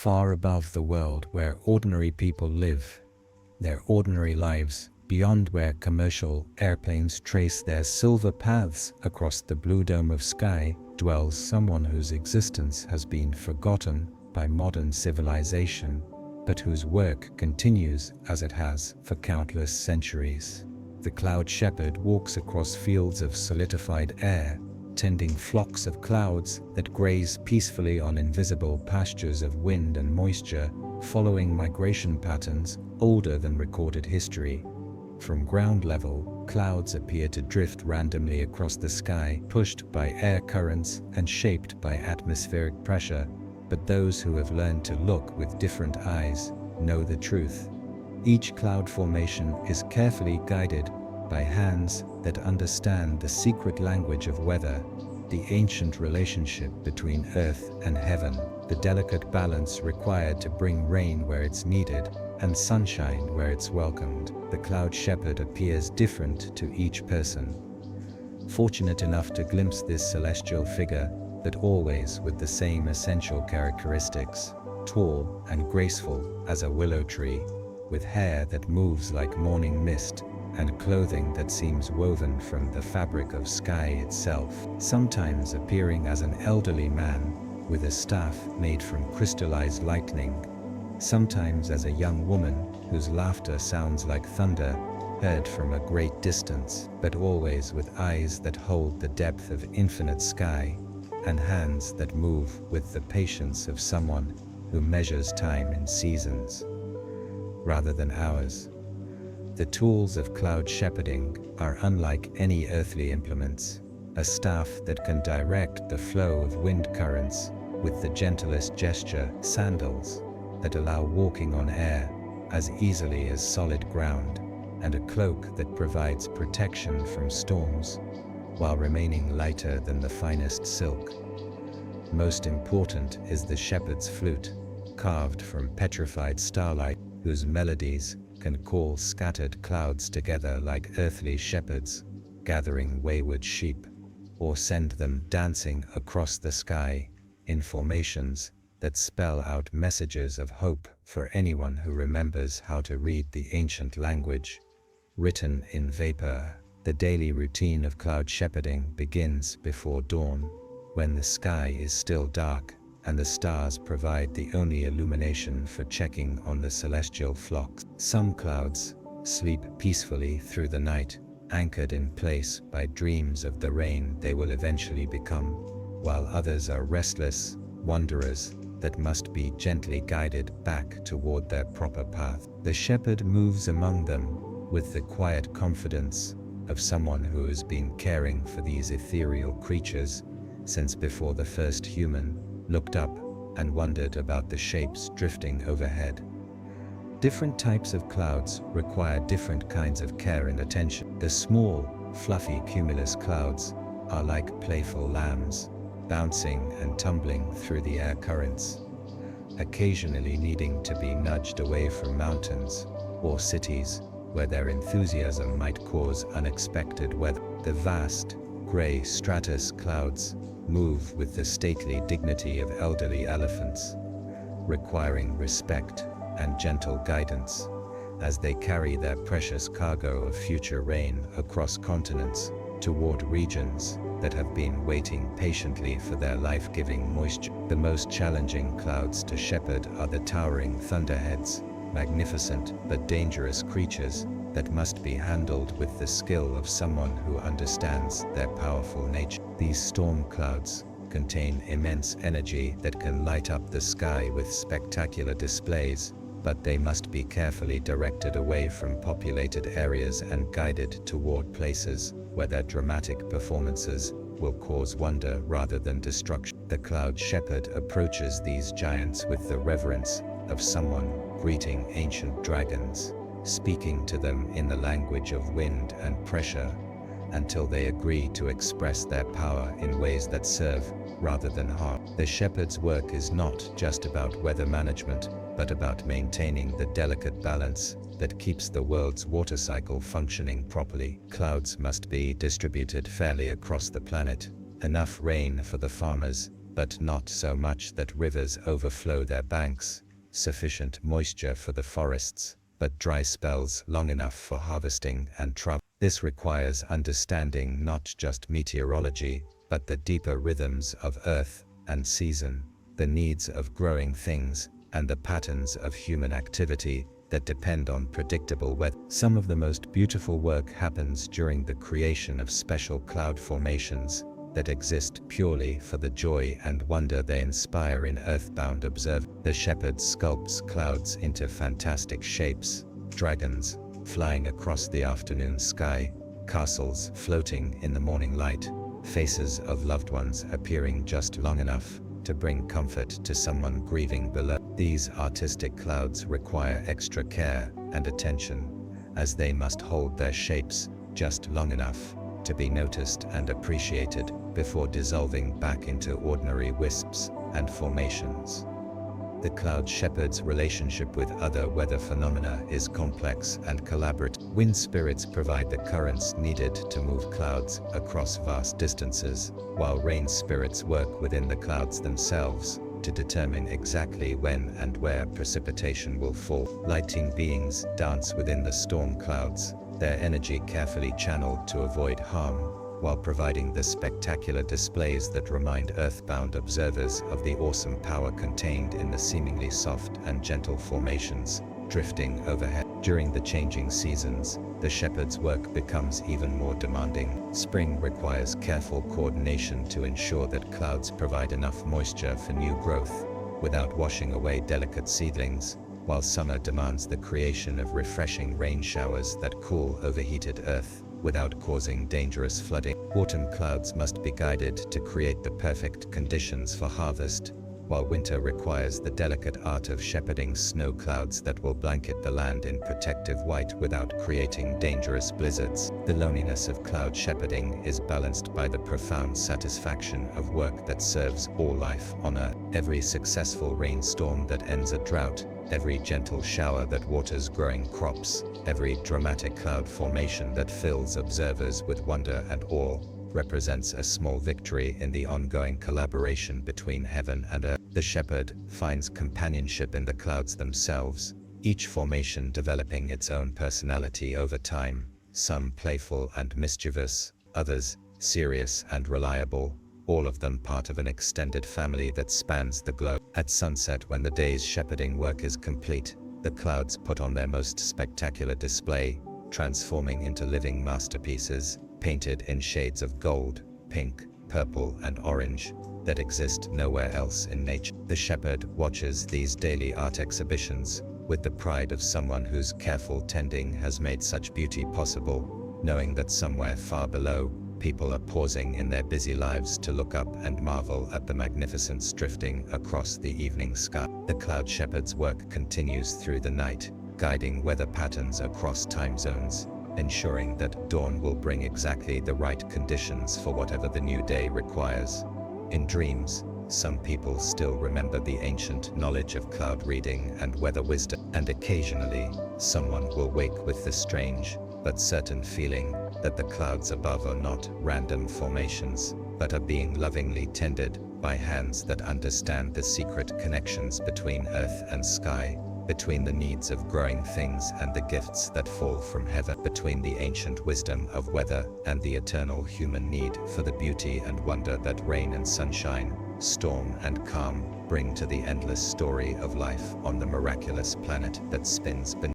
far above the world where ordinary people live, their ordinary lives, beyond where commercial airplanes trace their silver paths across the blue dome of sky, dwells someone whose existence has been forgotten by modern civilization, but whose work continues as it has for countless centuries. The cloud shepherd walks across fields of solidified air, tending flocks of clouds that graze peacefully on invisible pastures of wind and moisture, following migration patterns older than recorded history. From ground level, clouds appear to drift randomly across the sky, pushed by air currents and shaped by atmospheric pressure, but those who have learned to look with different eyes know the truth. Each cloud formation is carefully guided by hands that understand the secret language of weather, the ancient relationship between earth and heaven, the delicate balance required to bring rain where it's needed and sunshine where it's welcomed. The cloud shepherd appears different to each person. Fortunate enough to glimpse this celestial figure, but always with the same essential characteristics, tall and graceful as a willow tree, with hair that moves like morning mist, and clothing that seems woven from the fabric of sky itself, sometimes appearing as an elderly man with a staff made from crystallized lightning, sometimes as a young woman whose laughter sounds like thunder, heard from a great distance, but always with eyes that hold the depth of infinite sky, and hands that move with the patience of someone who measures time in seasons rather than hours. The tools of cloud shepherding are unlike any earthly implements, a staff that can direct the flow of wind currents with the gentlest gesture, sandals that allow walking on air as easily as solid ground, and a cloak that provides protection from storms while remaining lighter than the finest silk. Most important is the shepherd's flute, carved from petrified starlight, whose melodies can call scattered clouds together like earthly shepherds gathering wayward sheep, or send them dancing across the sky in formations that spell out messages of hope for anyone who remembers how to read the ancient language written in vapor. The daily routine of cloud shepherding begins before dawn, when the sky is still dark and the stars provide the only illumination for checking on the celestial flocks. Some clouds sleep peacefully through the night, anchored in place by dreams of the rain they will eventually become, while others are restless wanderers that must be gently guided back toward their proper path. The shepherd moves among them with the quiet confidence of someone who has been caring for these ethereal creatures since before the first human looked up and wondered about the shapes drifting overhead. Different types of clouds require different kinds of care and attention. The small, fluffy cumulus clouds are like playful lambs, bouncing and tumbling through the air currents, occasionally needing to be nudged away from mountains or cities where their enthusiasm might cause unexpected weather. The vast, gray stratus clouds move with the stately dignity of elderly elephants, requiring respect and gentle guidance as they carry their precious cargo of future rain across continents toward regions that have been waiting patiently for their life-giving moisture. The most challenging clouds to shepherd are the towering thunderheads, magnificent but dangerous creatures that must be handled with the skill of someone who understands their powerful nature. These storm clouds contain immense energy that can light up the sky with spectacular displays, but they must be carefully directed away from populated areas and guided toward places where their dramatic performances will cause wonder rather than destruction. The cloud shepherd approaches these giants with the reverence of someone greeting ancient dragons, speaking to them in the language of wind and pressure, until they agree to express their power in ways that serve rather than harm. The shepherd's work is not just about weather management, but about maintaining the delicate balance that keeps the world's water cycle functioning properly. Clouds must be distributed fairly across the planet, enough rain for the farmers but not so much that rivers overflow their banks, sufficient moisture for the forests, but dry spells long enough for harvesting and travel. This requires understanding not just meteorology, but the deeper rhythms of earth and season, the needs of growing things, and the patterns of human activity that depend on predictable weather. Some of the most beautiful work happens during the creation of special cloud formations that exist purely for the joy and wonder they inspire in earthbound observers. The shepherd sculpts clouds into fantastic shapes, dragons flying across the afternoon sky, castles floating in the morning light, faces of loved ones appearing just long enough to bring comfort to someone grieving below. These artistic clouds require extra care and attention, as they must hold their shapes just long enough to be noticed and appreciated before dissolving back into ordinary wisps and formations. The cloud shepherd's relationship with other weather phenomena is complex and collaborative. Wind spirits provide the currents needed to move clouds across vast distances, while rain spirits work within the clouds themselves to determine exactly when and where precipitation will fall. Lighting beings dance within the storm clouds, their energy carefully channeled to avoid harm, while providing the spectacular displays that remind earthbound observers of the awesome power contained in the seemingly soft and gentle formations drifting overhead. During the changing seasons, the shepherd's work becomes even more demanding. Spring requires careful coordination to ensure that clouds provide enough moisture for new growth without washing away delicate seedlings, while summer demands the creation of refreshing rain showers that cool overheated earth without causing dangerous flooding. Autumn clouds must be guided to create the perfect conditions for harvest, while winter requires the delicate art of shepherding snow clouds that will blanket the land in protective white without creating dangerous blizzards. The loneliness of cloud shepherding is balanced by the profound satisfaction of work that serves all life on earth. Every successful rainstorm that ends a drought, every gentle shower that waters growing crops, every dramatic cloud formation that fills observers with wonder and awe, represents a small victory in the ongoing collaboration between heaven and earth. The shepherd finds companionship in the clouds themselves, each formation developing its own personality over time, some playful and mischievous, others serious and reliable, all of them part of an extended family that spans the globe. At sunset, when the day's shepherding work is complete, the clouds put on their most spectacular display, transforming into living masterpieces, painted in shades of gold, pink, purple, and orange that exist nowhere else in nature. The shepherd watches these daily art exhibitions with the pride of someone whose careful tending has made such beauty possible, knowing that somewhere far below, people are pausing in their busy lives to look up and marvel at the magnificence drifting across the evening sky. The cloud shepherd's work continues through the night, guiding weather patterns across time zones, ensuring that dawn will bring exactly the right conditions for whatever the new day requires. In dreams, some people still remember the ancient knowledge of cloud reading and weather wisdom, and occasionally, someone will wake with the strange but certain feeling that the clouds above are not random formations, but are being lovingly tended by hands that understand the secret connections between earth and sky, between the needs of growing things and the gifts that fall from heaven, between the ancient wisdom of weather and the eternal human need for the beauty and wonder that rain and sunshine, storm and calm bring to the endless story of life on the miraculous planet that spins beneath.